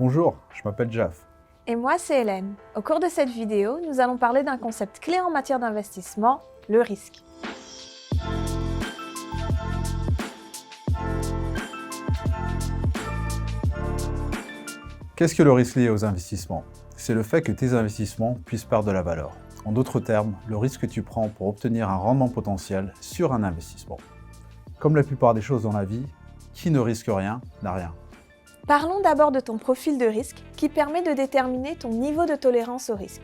Bonjour, je m'appelle Jaf. Et moi, c'est Hélène. Au cours de cette vidéo, nous allons parler d'un concept clé en matière d'investissement, le risque. Qu'est-ce que le risque lié aux investissements? C'est le fait que tes investissements puissent perdre de la valeur. En d'autres termes, le risque que tu prends pour obtenir un rendement potentiel sur un investissement. Comme la plupart des choses dans la vie, qui ne risque rien n'a rien. Parlons d'abord de ton profil de risque qui permet de déterminer ton niveau de tolérance au risque.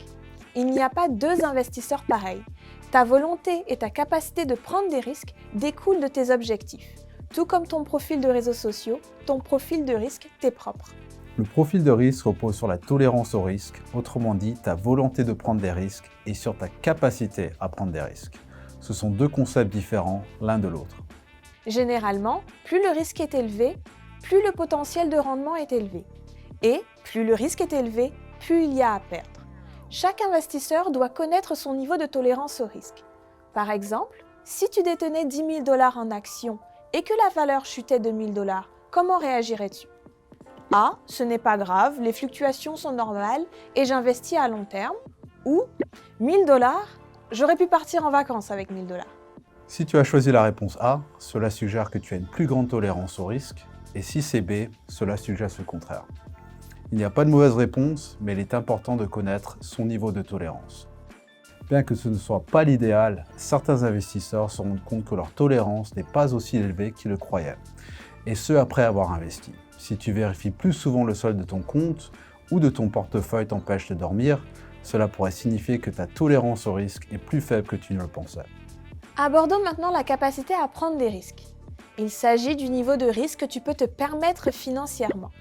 Il n'y a pas deux investisseurs pareils. Ta volonté et ta capacité de prendre des risques découlent de tes objectifs. Tout comme ton profil de réseaux sociaux, ton profil de risque t'est propre. Le profil de risque repose sur la tolérance au risque, autrement dit ta volonté de prendre des risques et sur ta capacité à prendre des risques. Ce sont deux concepts différents l'un de l'autre. Généralement, plus le risque est élevé, plus le potentiel de rendement est élevé. Et plus le risque est élevé, plus il y a à perdre. Chaque investisseur doit connaître son niveau de tolérance au risque. Par exemple, si tu détenais 10 000 $ en actions et que la valeur chutait de 1 000 $, comment réagirais-tu? A. Ce n'est pas grave, les fluctuations sont normales et j'investis à long terme. Ou 1 000 $, j'aurais pu partir en vacances avec 1 000 $. Si tu as choisi la réponse A, cela suggère que tu as une plus grande tolérance au risque, et si c'est B, cela suggère le contraire. Il n'y a pas de mauvaise réponse, mais il est important de connaître son niveau de tolérance. Bien que ce ne soit pas l'idéal, certains investisseurs se rendent compte que leur tolérance n'est pas aussi élevée qu'ils le croyaient, et ce après avoir investi. Si tu vérifies plus souvent le solde de ton compte ou de ton portefeuille t'empêche de dormir, cela pourrait signifier que ta tolérance au risque est plus faible que tu ne le pensais. Abordons maintenant la capacité à prendre des risques. Il s'agit du niveau de risque que tu peux te permettre financièrement.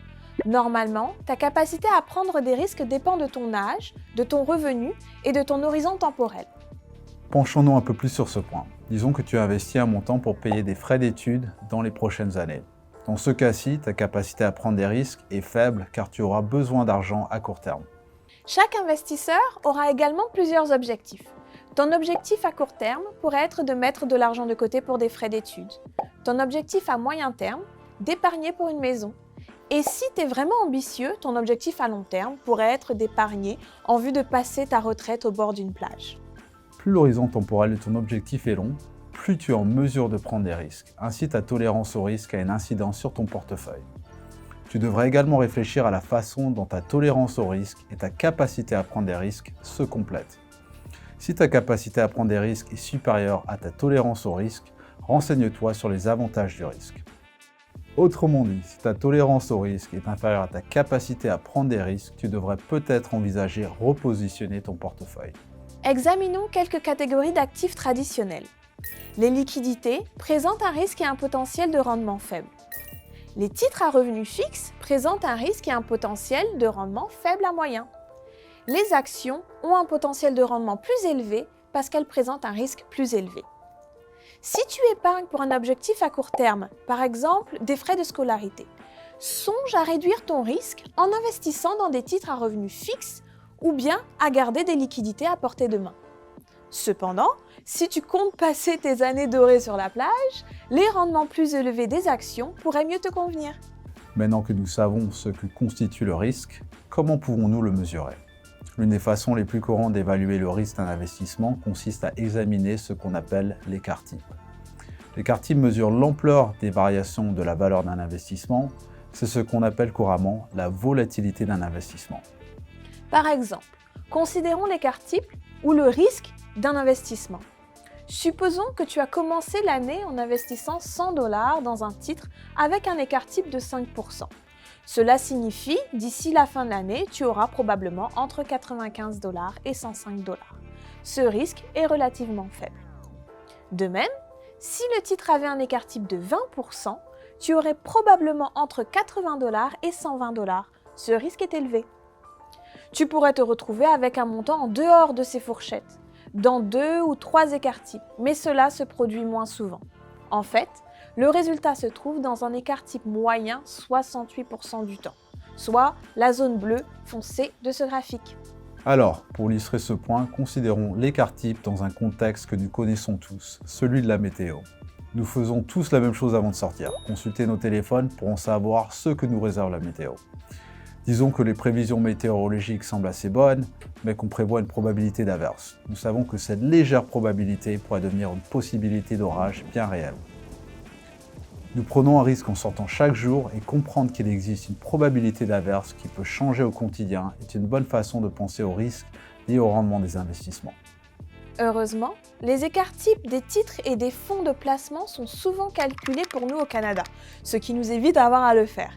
Normalement, ta capacité à prendre des risques dépend de ton âge, de ton revenu et de ton horizon temporel. Penchons-nous un peu plus sur ce point. Disons que tu as investi un montant pour payer des frais d'études dans les prochaines années. Dans ce cas-ci, ta capacité à prendre des risques est faible car tu auras besoin d'argent à court terme. Chaque investisseur aura également plusieurs objectifs. Ton objectif à court terme pourrait être de mettre de l'argent de côté pour des frais d'études. Ton objectif à moyen terme, d'épargner pour une maison. Et si tu es vraiment ambitieux, ton objectif à long terme pourrait être d'épargner en vue de passer ta retraite au bord d'une plage. Plus l'horizon temporel de ton objectif est long, plus tu es en mesure de prendre des risques. Ainsi, ta tolérance au risque a une incidence sur ton portefeuille. Tu devrais également réfléchir à la façon dont ta tolérance au risque et ta capacité à prendre des risques se complètent. Si ta capacité à prendre des risques est supérieure à ta tolérance au risque, renseigne-toi sur les avantages du risque. Autrement dit, si ta tolérance au risque est inférieure à ta capacité à prendre des risques, tu devrais peut-être envisager repositionner ton portefeuille. Examinons quelques catégories d'actifs traditionnels. Les liquidités présentent un risque et un potentiel de rendement faible. Les titres à revenus fixes présentent un risque et un potentiel de rendement faible à moyen. Les actions ont un potentiel de rendement plus élevé parce qu'elles présentent un risque plus élevé. Si tu épargnes pour un objectif à court terme, par exemple des frais de scolarité, songe à réduire ton risque en investissant dans des titres à revenus fixes ou bien à garder des liquidités à portée de main. Cependant, si tu comptes passer tes années dorées sur la plage, les rendements plus élevés des actions pourraient mieux te convenir. Maintenant que nous savons ce que constitue le risque, comment pouvons-nous le mesurer? L'une des façons les plus courantes d'évaluer le risque d'un investissement consiste à examiner ce qu'on appelle l'écart type. L'écart type mesure l'ampleur des variations de la valeur d'un investissement. C'est ce qu'on appelle couramment la volatilité d'un investissement. Par exemple, considérons l'écart type ou le risque d'un investissement. Supposons que tu as commencé l'année en investissant 100 $ dans un titre avec un écart type de 5%. Cela signifie, d'ici la fin de l'année, tu auras probablement entre 95 $ et 105 $. Ce risque est relativement faible. De même, si le titre avait un écart type de 20%, tu aurais probablement entre 80 $ et 120 $. Ce risque est élevé. Tu pourrais te retrouver avec un montant en dehors de ces fourchettes, dans 2 ou 3 écarts types, mais cela se produit moins souvent. En fait, le résultat se trouve dans un écart type moyen 68% du temps, soit la zone bleue foncée de ce graphique. Alors, pour illustrer ce point, considérons l'écart type dans un contexte que nous connaissons tous, celui de la météo. Nous faisons tous la même chose avant de sortir, consulter nos téléphones pour en savoir ce que nous réserve la météo. Disons que les prévisions météorologiques semblent assez bonnes, mais qu'on prévoit une probabilité d'averse. Nous savons que cette légère probabilité pourrait devenir une possibilité d'orage bien réelle. Nous prenons un risque en sortant chaque jour et comprendre qu'il existe une probabilité d'averse qui peut changer au quotidien est une bonne façon de penser aux risques liés au rendement des investissements. Heureusement, les écarts types des titres et des fonds de placement sont souvent calculés pour nous au Canada, ce qui nous évite d'avoir à le faire.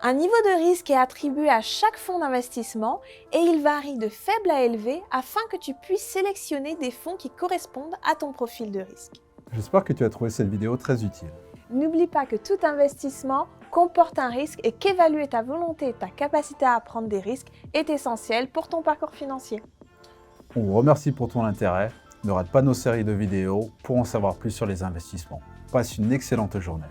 Un niveau de risque est attribué à chaque fonds d'investissement et il varie de faible à élevé afin que tu puisses sélectionner des fonds qui correspondent à ton profil de risque. J'espère que tu as trouvé cette vidéo très utile. N'oublie pas que tout investissement comporte un risque et qu'évaluer ta volonté et ta capacité à prendre des risques est essentiel pour ton parcours financier. On vous remercie pour ton intérêt. Ne rate pas nos séries de vidéos pour en savoir plus sur les investissements. Passe une excellente journée.